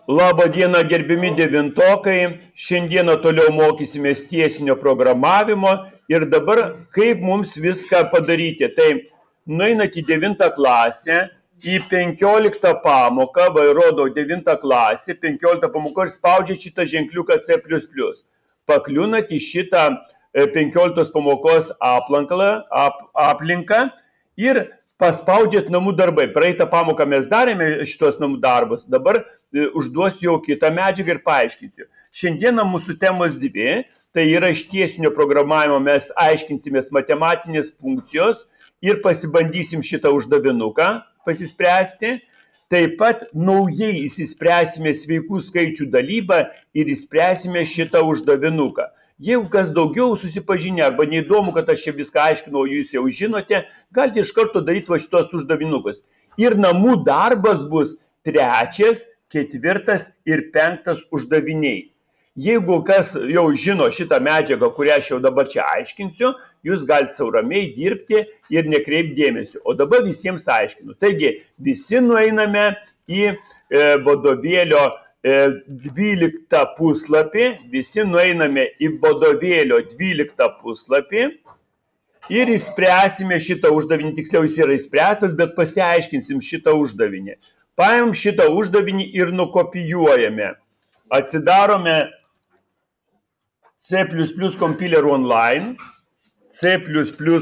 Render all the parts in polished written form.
Labą dieną, gerbimi devintokai. Šiandieną toliau mokysimės tiesinio programavimo ir dabar kaip mums viską padaryti. Tai nueinat į 9 klasę, į 15 pamoką, rodau 9 klasę, 15 pamoką ir spaudžiat šitą ženkliuką C++. Pakliūnat į šitą 15 pamokos aplinką ir paspaudžiat namų darbai. Praeitą pamoką mes darėme šitos namų darbus, dabar užduosiu jau kitą medžiagą ir paaiškinsiu. Šiandieną mūsų temos dvi, tai yra iš tiesinio programavimo mes aiškinsimės matematinės funkcijos ir pasibandysim šitą uždavinuką pasispręsti. Taip pat naujai įsispręsime sveikų skaičių dalybą ir įspręsime šitą uždavinuką. Jeigu kas daugiau susipažinę arba neįdomu, kad aš čia viską aiškinau, jūs jau žinote, galite iš karto daryti va šitos uždavinukus. Ir namų darbas bus 3., 4. ir 5 uždaviniai. Jeigu kas jau žino šitą medžiagą, kurią aš jau dabar čia aiškinsiu, jūs galite sau ramiai dirbti ir nekreipti dėmesio. O dabar visiems aiškinu. Taigi, visi nueiname į vadovėlio 12 puslapį, visi nueiname į vadovėlio 12 puslapį ir įspręsime šitą uždavinį, tiksliau jis yra įspręstas, bet pasiaiškinsim šitą uždavinį. Paimam šitą uždavinį ir nukopijuojame. Atsidarome C++ Compiler Online, C++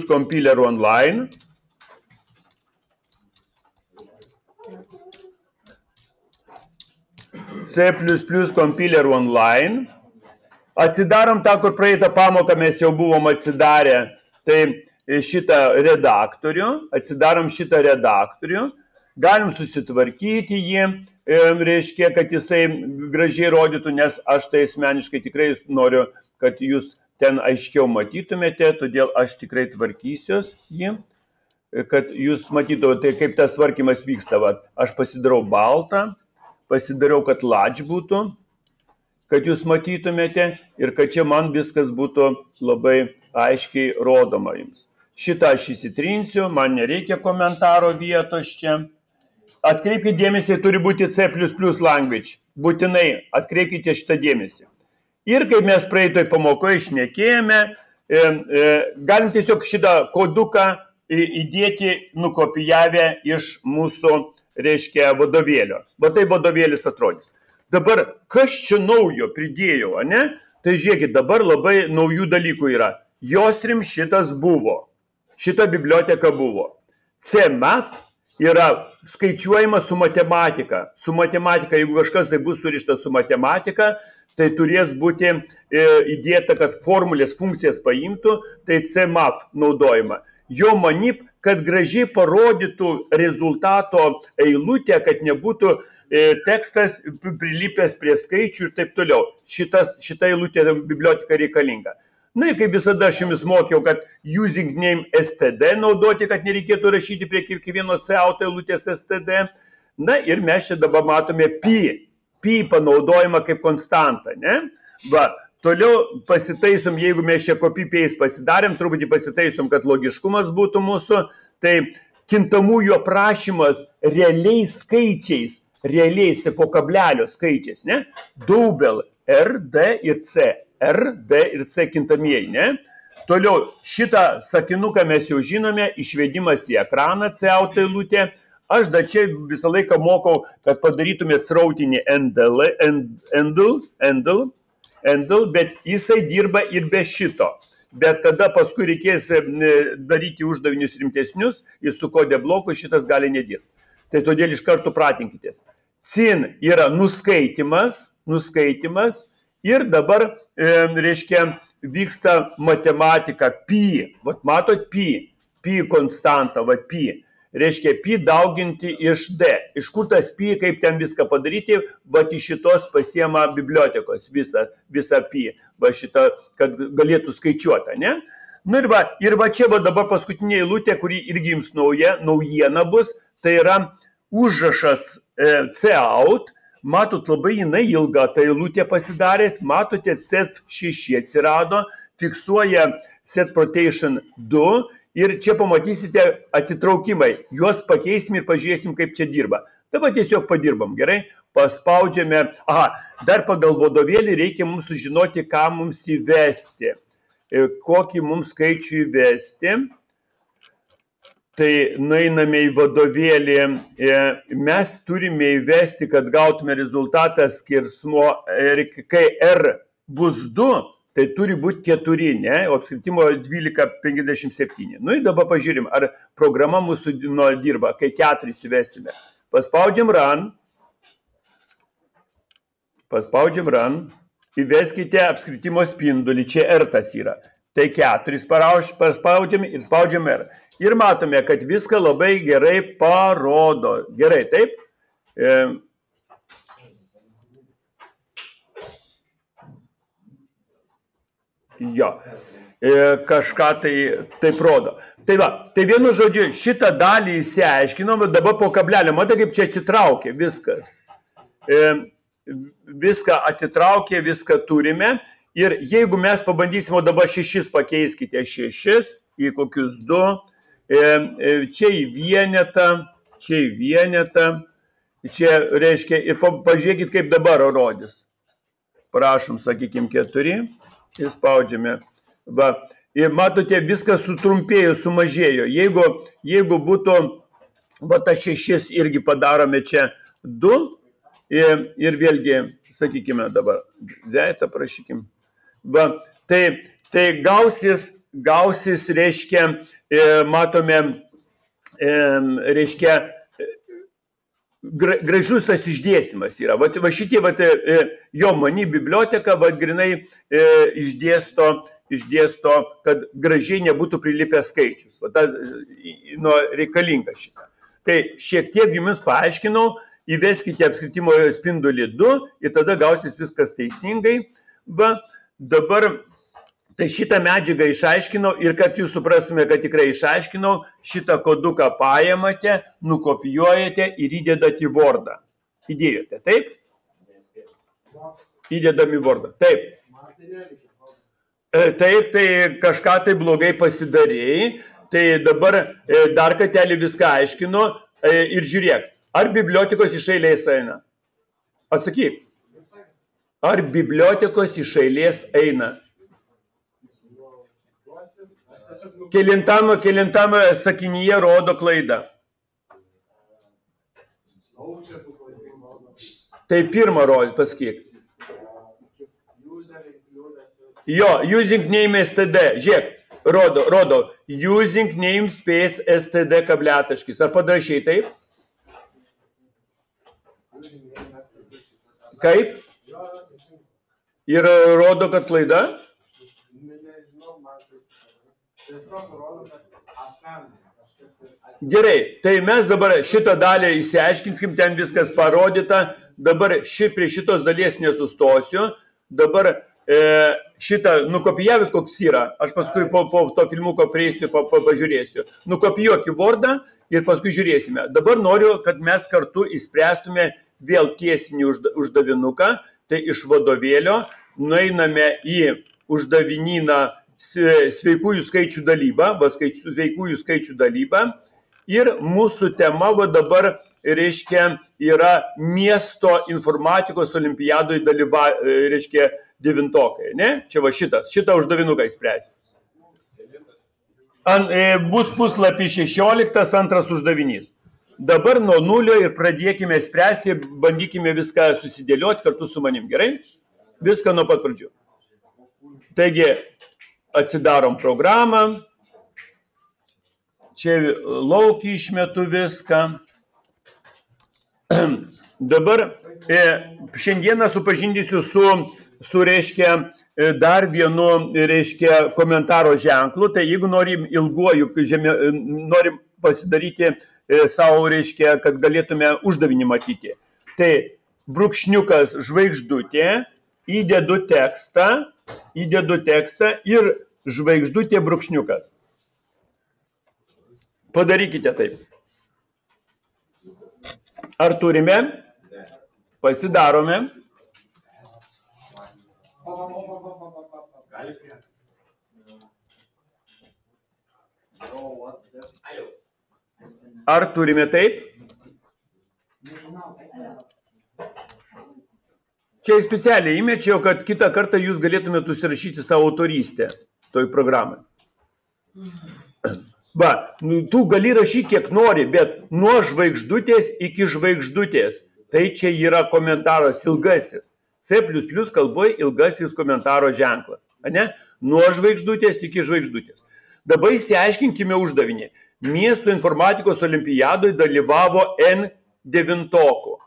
Compiler Online. C++ Compiler Online. Atsidarom tą, kur praeitą pamoką mes jau buvom atsidarę, tai šitą redaktorių. Atsidarom šitą redaktorių. Galim susitvarkyti jį, reiškia, kad jisai gražiai rodytų, nes aš tai asmeniškai tikrai noriu, kad jūs ten aiškiau matytumėte, todėl aš tikrai tvarkysiuos jį, kad jūs matytumėte, kaip tas tvarkymas vyksta. Aš pasidarau baltą. Pasidariau, kad large būtų, kad jūs matytumėte ir kad čia man viskas būtų labai aiškiai rodoma jums. Šitą aš įsitrinsiu, man nereikia komentaro vietos čia. Atkreipkite dėmesį, turi būti C++ language. Būtinai atkreipkite šitą dėmesį. Ir kaip mes praeitoj pamokoje šnekėjome, galim tiesiog šitą koduką įdėti nukopijavę iš mūsų reiškia vadovėlio. Va tai vadovėlis atrodys. Dabar, kas čia naujo pridėjau, ne? Tai žiūrėkit, dabar labai naujų dalykų yra. Jostrim šitas buvo. Šita biblioteka buvo. C-Math yra skaičiuojama su matematika. Su matematika, jeigu kažkas tai bus surišta su matematika, tai turės būti įdėta, kad formulės funkcijas paimtų, tai C-Math naudojama. Jo manip, kad gražiai parodytų rezultato eilutę, kad nebūtų tekstas prilipęs prie skaičių ir taip toliau. Šita eilutė biblioteka reikalinga. Na ir kaip visada aš jums mokiau, kad using name std naudoti, kad nereikėtų rašyti prie kiekvieno C autoeilutės std. Na ir mes čia dabar matome pi. Pi panaudojimą kaip konstantą, ne? Va. Toliau pasitaisom, jeigu mes čia copy-paste pasidarėm, truputį pasitaisom, kad logiškumas būtų mūsų, tai kintamųjų aprašymas realiais skaičiais, tai po kablelio skaičiais, ne? Double R, D ir C. R, D ir C kintamieji, ne? Toliau šitą sakinuką mes jau žinome, išvedimas į ekraną C autoeilutė. Aš dar čia visą laiką mokau, kad padarytumėt srautinį handle, bet jisai dirba ir be šito. Bet kada paskui reikės daryti uždavinius rimtesnius ir su kode bloku šitas gali nedirbti. Tai todėl iš karto pratinkitės. Cin yra nuskaitimas ir dabar, reiškia, vyksta matematika pi. Vat matot pi konstanta, va pi. Reiškia, pi dauginti iš D. Iš kur tas pi, kaip ten viską padaryti, va iš šitos pasiema bibliotekos visą pi, va šitą, kad galėtų skaičiuoti, ne? Nu ir va čia va dabar paskutinė eilutė, kuri irgi jums naujiena bus, tai yra užrašas cout. Matot, labai jinai ilga, ta eilutė pasidarės, matote, set6 atsirado, fiksuoja set protation 2. Ir čia pamatysite atitraukimai. Juos pakeisim ir pažiūrėsim, kaip čia dirba. Dabar tiesiog padirbam, gerai? Paspaudžiame, dar pagal vadovėlį reikia mums sužinoti, ką mums įvesti, kokį mums skaičių įvesti. Tai nueiname į vadovėlį, mes turime įvesti, kad gautume rezultatą skirsmo, kai R bus 2, tai turi būti 4, ne? O apskritimo 12,57. Nu ir dabar pažiūrim, ar programa mūsų dirba, kai 4 įvesime. Paspaudžiam run, įveskite apskritimo spindulį, čia R tas yra. Tai 4 paspaudžiam ir spaudžiam R. Ir matome, kad viską labai gerai parodo. Gerai, taip? Jo. Kažką taip rodo. Tai va, tai vienu žodžiu, šitą dalį įsiaiškinom, dabar po kablelio, matai, kaip čia atsitraukė viskas. Viską atitraukė, viską turime. Ir jeigu mes pabandysim, o dabar 6 pakeiskite 6 į kokius 2, čia į vienetą, čia reiškia, ir pažiūrėkit, kaip dabar rodys. Prašom, sakykim, 4 ir spaudžiame. Va. Ir matote, viskas sutrumpėjo, sumažėjo. Jeigu būtų, va, ta 6 irgi padarome čia 2 ir vėlgi, sakykime dabar, dėtą prašykim. Va, tai gausis, reiškia, matome, reiškia, gražus tas išdėstymas yra. Va šitie, jo mani biblioteka, grinai išdėsto, kad gražiai nebūtų prilipęs skaičius. Va, reikalinga šitą. Tai šiek tiek jums paaiškinau, įveskite apskritimo spindulį 2 ir tada gausis viskas teisingai. Va, dabar tai šitą medžiagą išaiškinau ir kad jūs suprastume, kad tikrai išaiškinau, šitą koduką paėmate, nukopijuojate ir įdedate į Wordą. Įdėjote, taip? Įdedam į Wordą, taip. Taip, tai kažką tai blogai pasidarėjai, tai dabar dar kartelį viską aiškinu ir žiūrėk, ar bibliotekos iš eilės eina? Atsakyk. Ar bibliotekos iš eilės eina? Kelintam sakinyje rodo klaidą. Tai pirmą rodį, pasakyk. Jo, using name std. Žiūrėk, rodo using name space std kabletaškis. Ar padrašiai taip? Kaip? Ir rodo, kad klaida? Gerai, tai mes dabar šitą dalį įsiaiškinskim, ten viskas parodyta. Dabar prie šitos dalies nesustosiu. Dabar šitą nukopijavit, koks yra. Aš paskui po to filmuko prieisiu, pažiūrėsiu. Nukopijuok į Wordą ir paskui žiūrėsime. Dabar noriu, kad mes kartu įspręstume vėl tiesinį uždavinuką. Tai iš vadovėlio nueiname į uždavinyną sveikųjų skaičių dalybą, sveikųjų skaičių dalybą. Ir mūsų tema dabar, reiškia, yra miesto informatikos olimpiadoje reiškia, 9-okai, ne? Čia va šitą uždavinuką įspręsti. Bus puslapį 16, antras uždavinys. Dabar nuo 0 ir pradėkime spręsti ir bandykime viską susidėlioti kartu su manim, gerai? Viską nuo pat pradžių. Taigi, atsidarom programą. Čia laukį išmetu viską. Dabar šiandieną supažindysiu su reiškia, dar vienu, reiškia, komentaro ženklu. Tai jeigu norim ilguoju, norim pasidaryti savo, reiškia, kad galėtume uždavinį matyti. Tai brūkšniukas žvaigždutė, įdedu tekstą ir žvaigždutė brūkšniukas. Padarykite taip. Ar turime? Pasidarome. Ar turime taip? Čia specialiai įmečiau, kad kitą kartą jūs galėtumėte užsirašyti savo autorystę toj programai. Va, tu gali rašyti kiek nori, bet nuo žvaigždutės iki žvaigždutės. Tai čia yra komentaras ilgasis. C++ kalboje ilgasis komentaro ženklas. Ne? Nuo žvaigždutės iki žvaigždutės. Dabar įsiaiškinkime uždavinį. Miesto informatikos olimpiadoje dalyvavo N devintokų.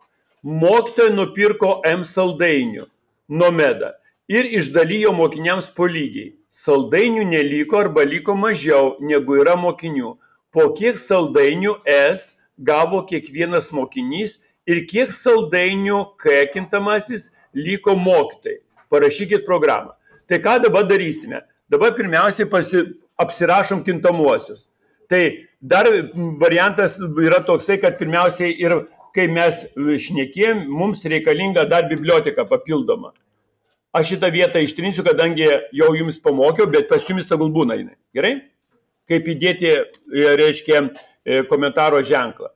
Mokytojai nupirko M saldainių, Nomeda, ir išdalijo mokiniams po lygiai. Saldainių neliko arba liko mažiau, negu yra mokinių. Po kiek saldainių S gavo kiekvienas mokinys ir kiek saldainių K kintamasis liko mokytojai. Parašykit programą. Tai ką dabar darysime? Dabar pirmiausiai apsirašom kintamuosius. Tai dar variantas yra toksai, kad pirmiausiai ir kai mes šnekėjom, mums reikalinga dar biblioteka papildoma. Aš šitą vietą ištrinsiu, kadangi jau jums pamokiau, bet pas jumis tegul būna jinai. Gerai? Kaip įdėti, reiškia, komentaro ženklą.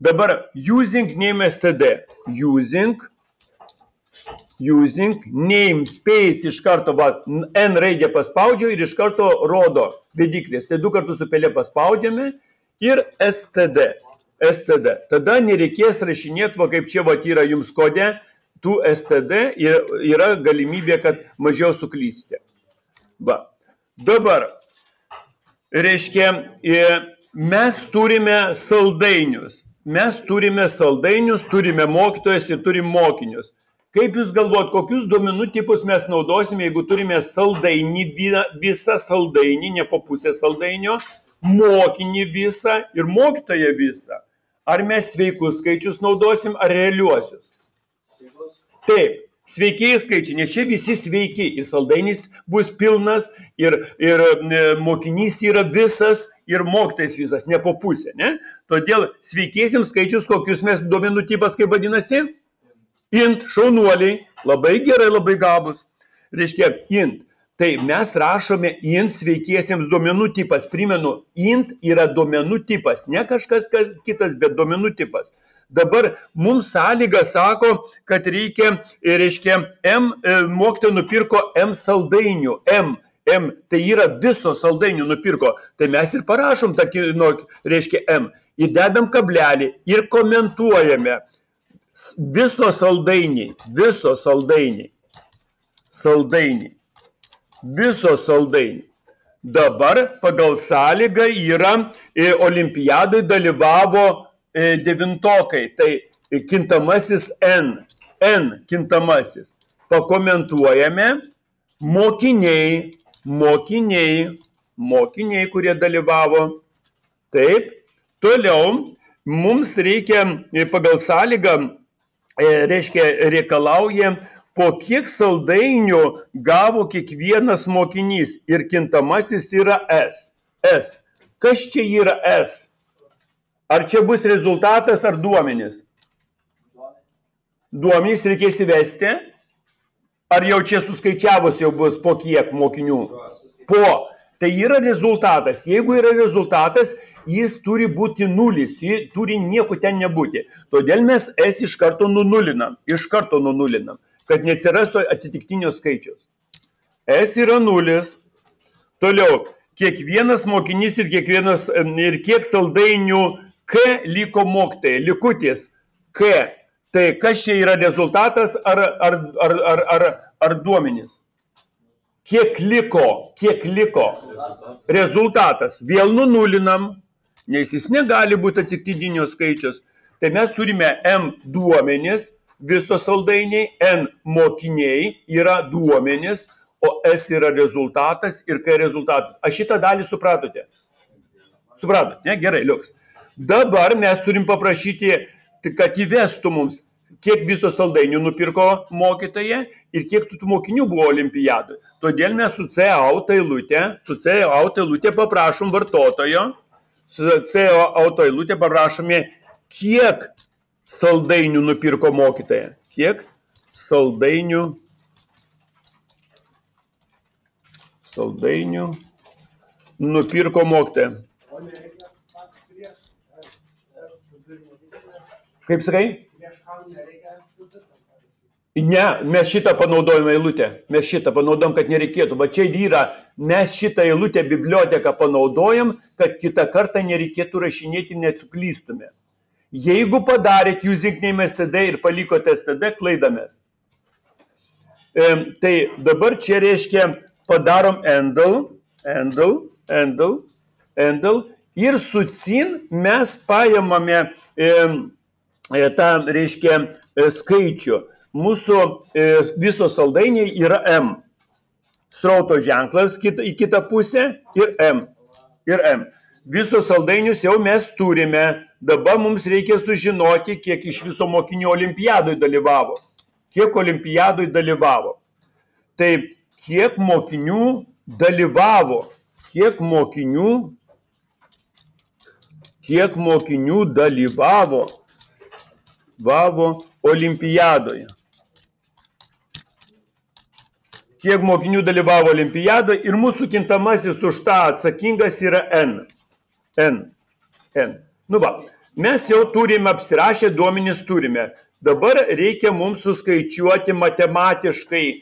Dabar using name std. Using name space iš karto, va, N raidė paspaudžiau ir iš karto rodo vidiklės. Tai 2 kartus su pelė paspaudžiame ir std. Tada nereikės rašinėti, va, kaip čia va, yra jums kode, tų std yra galimybė, kad mažiau suklysite. Va. Dabar, reiškia, mes turime saldainius. Turime mokytojus ir turim mokinius. Kaip jūs galvojat, kokius duomenų tipus mes naudosime, jeigu turime saldainį, visą saldainį, ne po pusę saldainio, mokinį visą ir mokytoją visą? Ar mes sveikus skaičius naudosim, ar realiuosius? Taip, sveikiai skaičiai, nes čia visi sveiki. Ir saldainis bus pilnas, ir mokinys yra visas, ir mokytojas visas, ne po pusę. Ne? Todėl sveikiesiams skaičius, kokius mes duomenų tipas, kaip vadinasi? Int, šaunuoliai, labai gerai, labai gabus. Reiškia, int. Tai mes rašome int sveikiesiems duomenų tipas. Primenu, int yra duomenų tipas, ne kažkas kitas, bet duomenų tipas. Dabar mums sąlyga sako, kad reikia, reiškia, mokytojai nupirko M saldainių. M, tai yra viso saldainių nupirko. Tai mes ir parašom, reiškia, M. Įdedam kablelį ir komentuojame. Viso saldainiai. Viso saldainiai. Dabar pagal sąlygą yra olimpiadai dalyvavo devintokai. Tai kintamasis N kintamasis. Pakomentuojame mokiniai, kurie dalyvavo. Taip. Toliau mums reikia pagal sąlygą, reiškia, reikalauja, po kiek saldainių gavo kiekvienas mokinys ir kintamasis yra S. Kas čia yra S? Ar čia bus rezultatas ar duomenys? Duomenys reikės įvesti. Ar jau čia suskaičiavus jau bus po kiek mokinių? Po. Tai yra rezultatas. Jeigu yra rezultatas, jis turi būti nulis, jis turi nieko ten nebūti. Todėl mes S iš karto nunulinam, kad neatsirastų atsitiktinio skaičiaus. S yra nulis. Toliau, kiekvienas mokinys ir kiek saldainių K liko mokytojai, likutis K. Tai kas čia yra rezultatas ar duomenys? Kiek liko rezultatas. Vėl nunulinam, nes jis negali būti atsitiktinio skaičius. Tai mes turime M duomenis, visos saldainiai, N mokiniai yra duomenis, o S yra rezultatas ir K rezultatas. Aš šitą dalį supratote? Supratote, ne? Gerai, liuks. Dabar mes turim paprašyti, kad įvestų mums, kiek viso saldainių nupirko mokytoje ir kiek tų mokinių buvo olimpiadoje. Todėl mes su C-out eilutė paprašom vartotojo, kiek saldainių nupirko mokytoje. Kiek saldainių nupirko mokytoje. Kaip sakai? Ne, mes šitą panaudojame eilutę. Mes šitą panaudojam, kad nereikėtų. Va čia yra, mes šitą eilutę biblioteką panaudojam, kad kitą kartą nereikėtų rašinėti, neatsuklystume. Jeigu padarėt using name std ir palikote std, klaidamės. Tai dabar čia reiškia padarom endl ir su cin mes paimame tą, reiškia, skaičių. Mūsų viso saldainiai yra M. Srauto ženklas į kitą pusę ir M. Visos saldainius jau mes turime. Dabar mums reikia sužinoti, kiek iš viso mokinių olimpiadoj dalyvavo. Kiek olimpiadoj dalyvavo. Tai kiek mokinių dalyvavo. Kiek mokinių dalyvavo olimpiadoje. Kiek mokinių dalyvavo olimpiadoje ir mūsų kintamasis už tą atsakingas yra N. Nu va, mes jau turime apsirašę, duomenis turime. Dabar reikia mums suskaičiuoti matematiškai,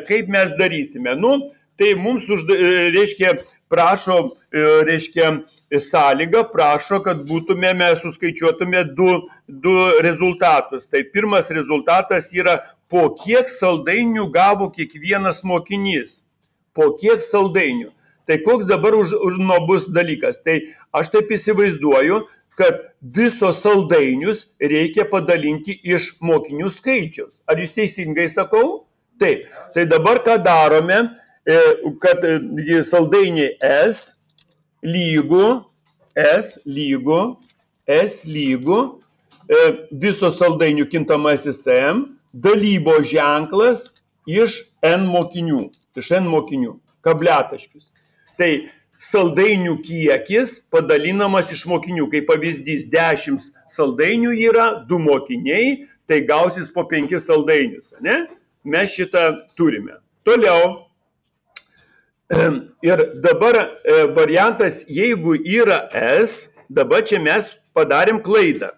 kaip mes darysime. Nu, tai mums reiškia, prašo, reiškia, sąlyga, prašo, kad mes suskaičiuotume du rezultatus. Tai pirmas rezultatas yra, po kiek saldainių gavo kiekvienas mokinys. Po kiek saldainių. Tai koks dabar nuobus dalykas. Tai aš taip įsivaizduoju, kad visos saldainius reikia padalinti iš mokinių skaičiaus. Ar jūs teisingai sakau? Taip. Tai dabar ką darome, kad saldainiai S lygu viso saldainių kintamasis M, dalybos ženklas iš N mokinių, kabliataškis. Tai saldainių kiekis padalinamas iš mokinių. Kaip pavyzdys, 10 saldainių yra, 2 mokiniai, tai gausis po 5 saldainius. Ne? Mes šitą turime. Toliau. Ir dabar variantas, jeigu yra S, dabar čia mes padarėm klaidą.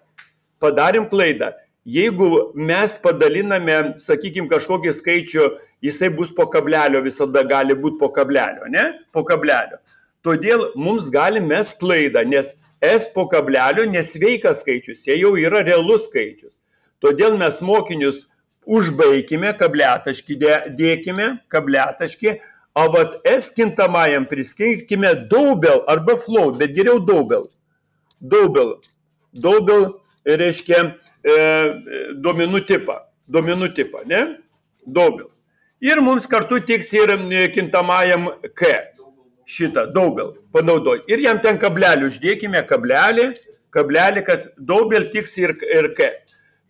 Jeigu mes padaliname, sakykime, kažkokį skaičių, jisai bus po kablelio, visada gali būti po kablelio, ne? Po kablelio. Todėl mums gali mest klaidą, nes S po kablelio nesveikas skaičius, jie jau yra realus skaičius. Todėl mes mokinius užbaikime, kabliataškį dėkime, kabliataškį, o vat S kintamajam priskirkime double arba float, bet geriau double. Double reiškia duomenų tipą, ne? Double. Ir mums kartu tiks ir kintamajam K. Šitą double panaudoti. Ir jam ten kablelį uždėkime, kablelį, kad double tiks ir K.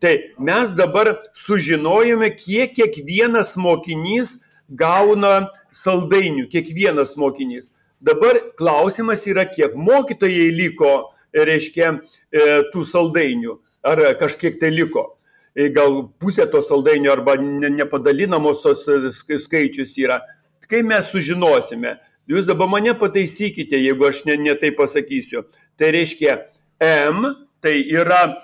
Tai mes dabar sužinojome, kiek kiekvienas mokinys gauna saldainių, kiekvienas mokinys. Dabar klausimas yra, kiek mokytojai liko, reiškia, tų saldainių, ar kažkiek tai liko. Gal pusė to saldainių arba nepadalinamos tos skaičius yra. Kai mes sužinosime, jūs dabar mane pataisykite, jeigu aš ne tai pasakysiu. Tai reiškia, M, tai yra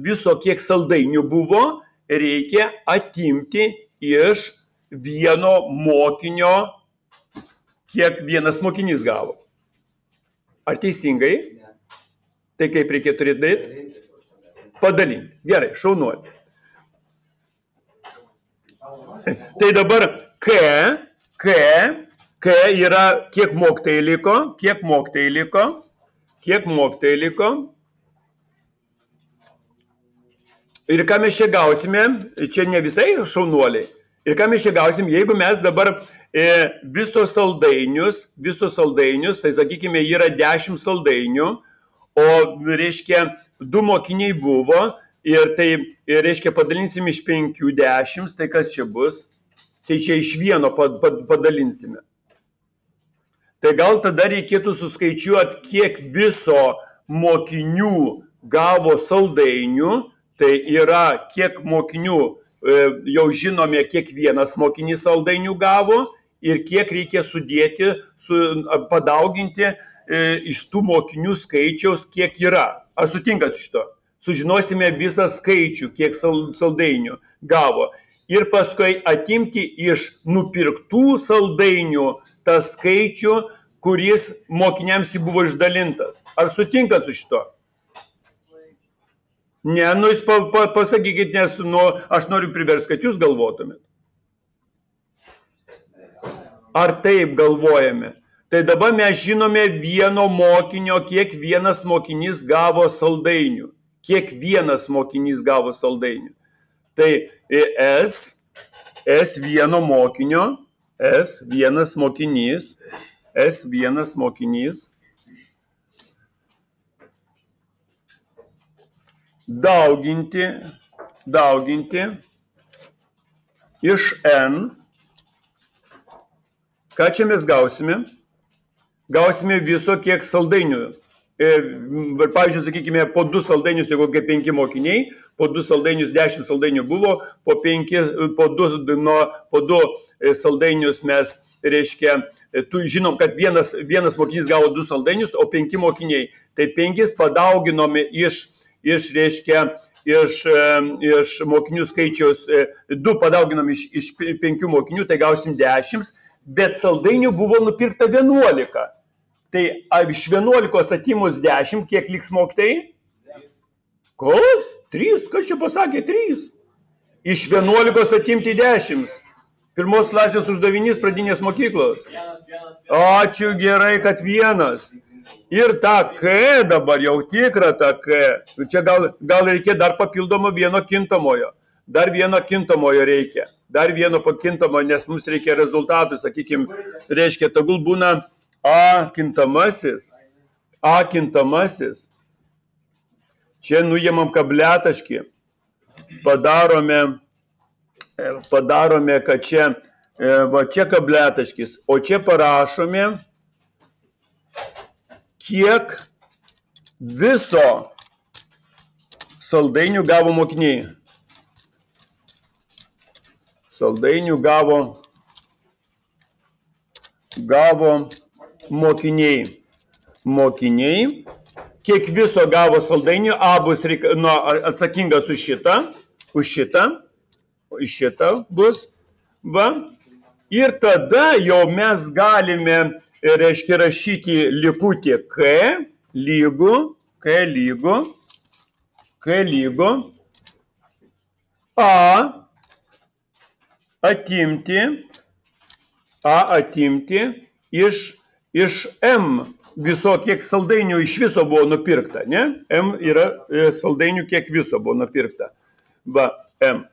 viso kiek saldainių buvo, reikia atimti iš vieno mokinio, kiek vienas mokinys gavo. Ar teisingai? Tai kaip reikėtų daryti? Padalinti. Gerai, šaunuolį. Tai dabar K yra kiek mokytojai liko. Ir ką mes čia gausime, čia ne visai šaunuoliai. Ir ką mes čia gausim, jeigu mes dabar visos saldainius, tai sakykime, yra 10 saldainių, o reiškia 2 mokiniai buvo, ir tai reiškia padalinsim iš 5 10, tai kas čia bus? Tai čia iš vieno padalinsime. Tai gal tada reikėtų suskaičiuoti, kiek viso mokinių gavo saldainių, tai yra kiek mokinių, jau žinome, kiek vienas mokinys saldainių gavo ir kiek reikia sudėti, padauginti iš tų mokinių skaičiaus, kiek yra. Ar sutinkat šito? sužinosime visą skaičių, kiek saldainių gavo. Ir paskui atimti iš nupirktų saldainių tą skaičių, kuris mokiniams buvo išdalintas. Ar sutinkat su šito? Ne, nu jūs pasakykit, nes aš noriu priversti, kad jūs galvotumėt. Ar taip galvojame? Tai dabar mes žinome vieno mokinio, kiek vienas mokinys gavo saldainių. Kiek vienas mokinys gavo saldainių. Tai S vieno mokinio, S vienas mokinys, dauginti iš N. Ką čia mes gausime? Gausime viso kiek saldainių. Pavyzdžiui, sakykime, po 2 saldainius, jeigu kaip 5 mokiniai, po 2 saldainius 10 saldainių buvo, po 2 saldainius mes, reiškia, žinom, kad vienas mokinys gavo 2 saldainius, o 5 mokiniai. Tai 5 padauginome iš mokinių skaičiaus, 2 padauginom iš 5 mokinių, tai gausim 10, bet saldainių buvo nupirkta 11. Tai iš 11 atimus 10, kiek liks mokytojai? Kas? 3? Kas čia pasakė? 3. Iš 11 atimti 10. Pirmos klasės uždavinys pradinės mokyklos. Ačiū gerai, kad 1. Ir ta K dabar jau tikra ta K. Čia gal reikia dar papildomo vieno kintamojo. Dar vieno kintamojo reikia. Dar vieno pakintamojo, nes mums reikia rezultatų. Sakykime, reiškia, tegul būna A kintamasis. Čia nuėmam kabliataškį. Padarome, kad čia, čia kabliataškis. O čia parašome, kiek viso saldainių gavo mokiniai. Saldainių gavo mokiniai. Kiek viso gavo saldainių, A bus atsakingas už šitą bus. Va. Ir tada jau mes galime, reiškia, rašyti likutį K lygu A atimti iš M. Viso kiek saldainių iš viso buvo nupirkta, ne? M yra saldainių kiek viso buvo nupirkta. Va, M.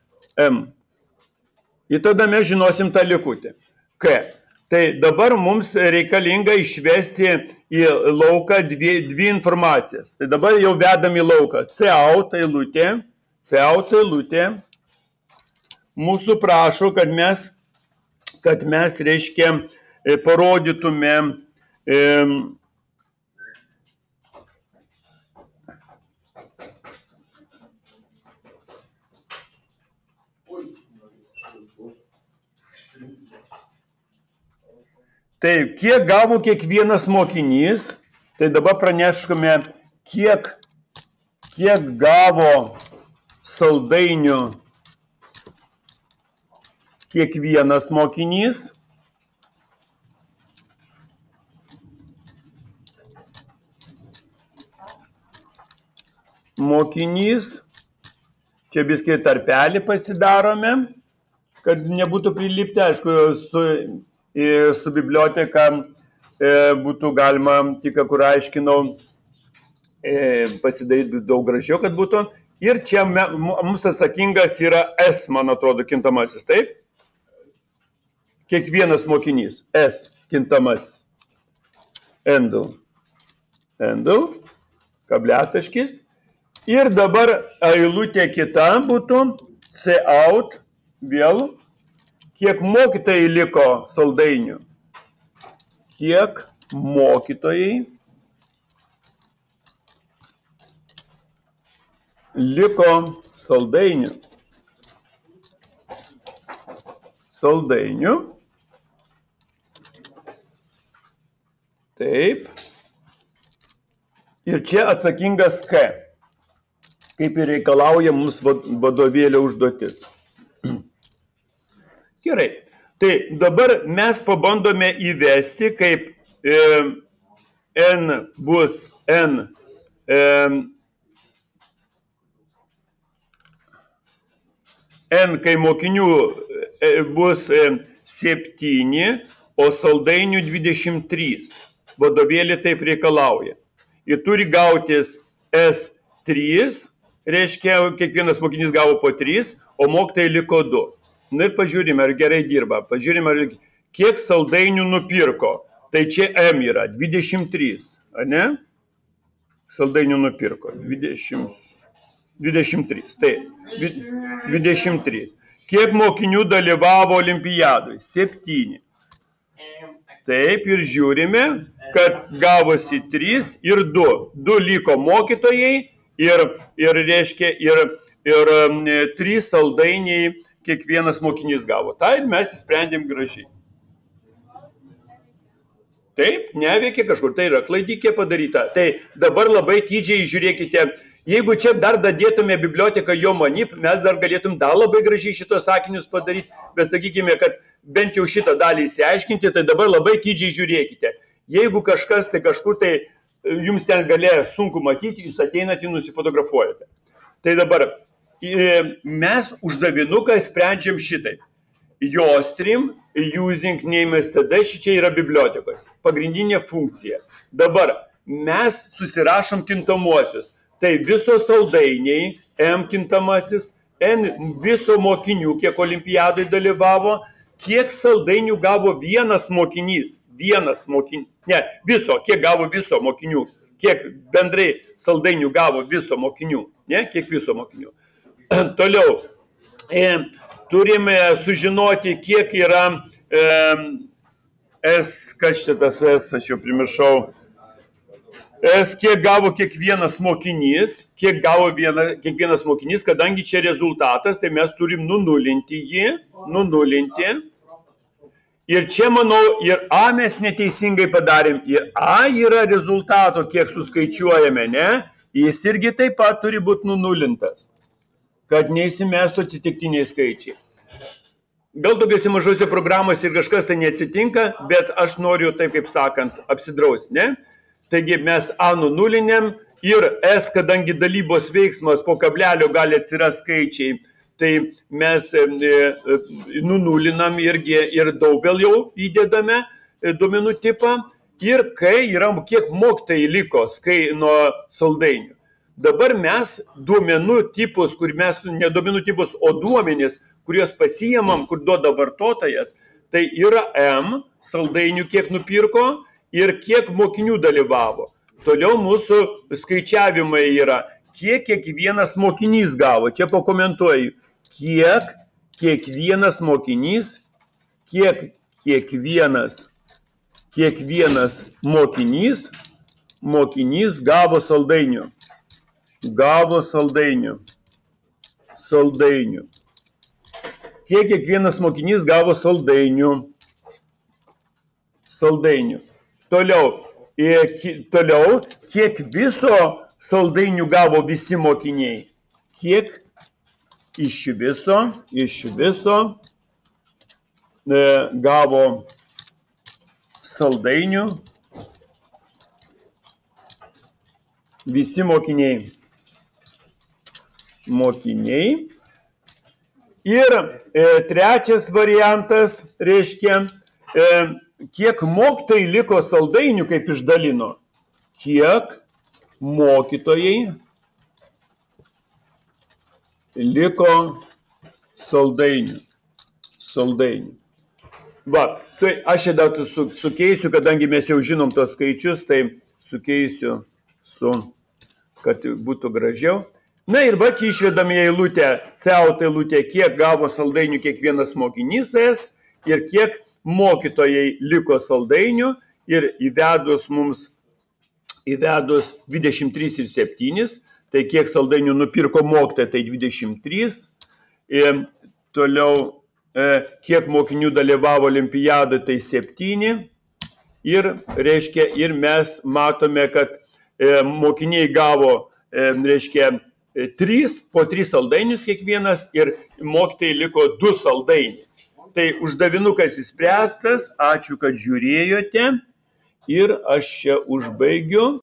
Ir tada mes žinosim tą likutį. K. Tai dabar mums reikalinga išvesti į lauką dvi informacijas. Tai dabar jau vedam į lauką. Cout eilutė. Mūsų prašo, kad mes reiškia, parodytume tai kiek gavo kiekvienas mokinys, tai dabar praneškime, kiek gavo saldainių kiekvienas mokinys. Čia biskį tarpelį pasidarome, kad nebūtų prilipti, aišku, su biblioteka būtų galima, tik kur aiškinau, pasidaryti daug gražiau, kad būtų. Ir čia mums atsakingas yra S, man atrodo, kintamasis, taip? Kiekvienas mokinys, S, kintamasis. Endl, kabliataškis. Ir dabar eilutė kita būtų, cout, vėl, kiek mokytojai liko saldainių. Kiek mokytojai liko saldainių. Taip. Ir čia atsakingas K. kaip ir reikalauja mums vadovėlio užduotis. Gerai, tai dabar mes pabandome įvesti, kaip n bus n kai mokinių bus 7, o saldainių 23. Vadovėlį taip reikalauja. Ir turi gautis S3, reiškia, kiekvienas mokinys gavo po 3, o mokytojai liko 2. Na ir pažiūrime, ar gerai dirba. Pažiūrime, kiek saldainių nupirko. Tai čia M yra 23, ar ne? Saldainių nupirko 23. Tai 23. Kiek mokinių dalyvavo olimpiadui? 7. Taip, ir žiūrime, kad gavosi 3 ir 2. 2 liko mokytojai ir reiškia, ir 3 saldainiai kiekvienas mokinys gavo. Tai mes sprendėm gražiai. Taip, neveikia kažkur, tai yra klaidikė padaryta. Tai dabar labai didžiai žiūrėkite, jeigu čia dar dadėtume biblioteką jo manip, mes dar galėtum dar labai gražiai šitos sakinius padaryti, bet sakykime, kad bent jau šitą dalį įsiaiškinti, tai dabar labai didžiai žiūrėkite. Jeigu kažkas tai kažkur tai jums ten galėjo sunku matyti, jūs ateinate, nusifotografuojate. Tai dabar mes uždavinuką sprendžiam šitai. Jostream using name std, šičia yra bibliotekos. Pagrindinė funkcija. Dabar mes susirašom kintamuosius. Tai viso saldainiai, M kintamasis, N viso mokinių, kiek olimpiadai dalyvavo, kiek saldainių gavo vienas mokinys. Kiek gavo viso mokinių. Kiek bendrai saldainių gavo viso mokinių. Kiek viso mokinių. Toliau. Turime sužinoti, kiek yra kas šitas aš jau primiršau, kiek gavo kiekvienas mokinys, kadangi čia rezultatas, tai mes turim nunulinti jį, Ir čia, manau, ir A mes neteisingai padarėm, ir A yra rezultato, kiek suskaičiuojame, ne? Jis irgi taip pat turi būti nunulintas, kad neįsimestų atsitiktiniai skaičiai. Gal tokiuose mažose programose ir kažkas tai neatsitinka, bet aš noriu, taip kaip sakant, apsidrausti, ne? Taigi mes A nunulinėm ir S, kadangi dalybos veiksmas po kablelio gali atsirasti skaičiai, tai mes nunulinam irgi ir daubel jau įdedame duomenų tipą. Ir kai yra, kiek mokytojai liko nuo saldainių. Dabar mes duomenų tipus, ne duomenų tipus, o duomenis, kuriuos pasiimam, kur duoda vartotojas, tai yra M, saldainių kiek nupirko ir kiek mokinių dalyvavo. Toliau mūsų skaičiavimai yra, kiek kiekvienas mokinys gavo. Čia pakomentuoju, kiek kiekvienas mokinys, kiekvienas mokinys gavo saldainių. Kiek kiekvienas mokinys gavo saldainių. Toliau, kiek viso saldainių gavo visi mokiniai. Kiek iš viso gavo saldainių visi mokiniai. Ir trečias variantas reiškia, kiek mokytojai liko saldainių, kaip išdalino. Kiek mokytojai liko saldainių. Va, tai aš čia dar sukeisiu, kadangi mes jau žinom tos skaičius, tai sukeisiu kad būtų gražiau. Na ir va, čia išvedam į eilutę, C-out eilutę, kiek gavo saldainių kiekvienas mokinys S ir kiek mokytojai liko saldainių ir įvedus 23 ir 7, tai kiek saldainių nupirko mokytojai, tai 23. Ir toliau, kiek mokinių dalyvavo olimpiadoje, tai 7. Ir reiškia, ir mes matome, kad mokiniai gavo, reiškia, 3, po 3 saldainius kiekvienas ir mokytojai liko 2 saldainiai. Tai uždavinukas išspręstas, ačiū, kad žiūrėjote ir aš čia užbaigiu.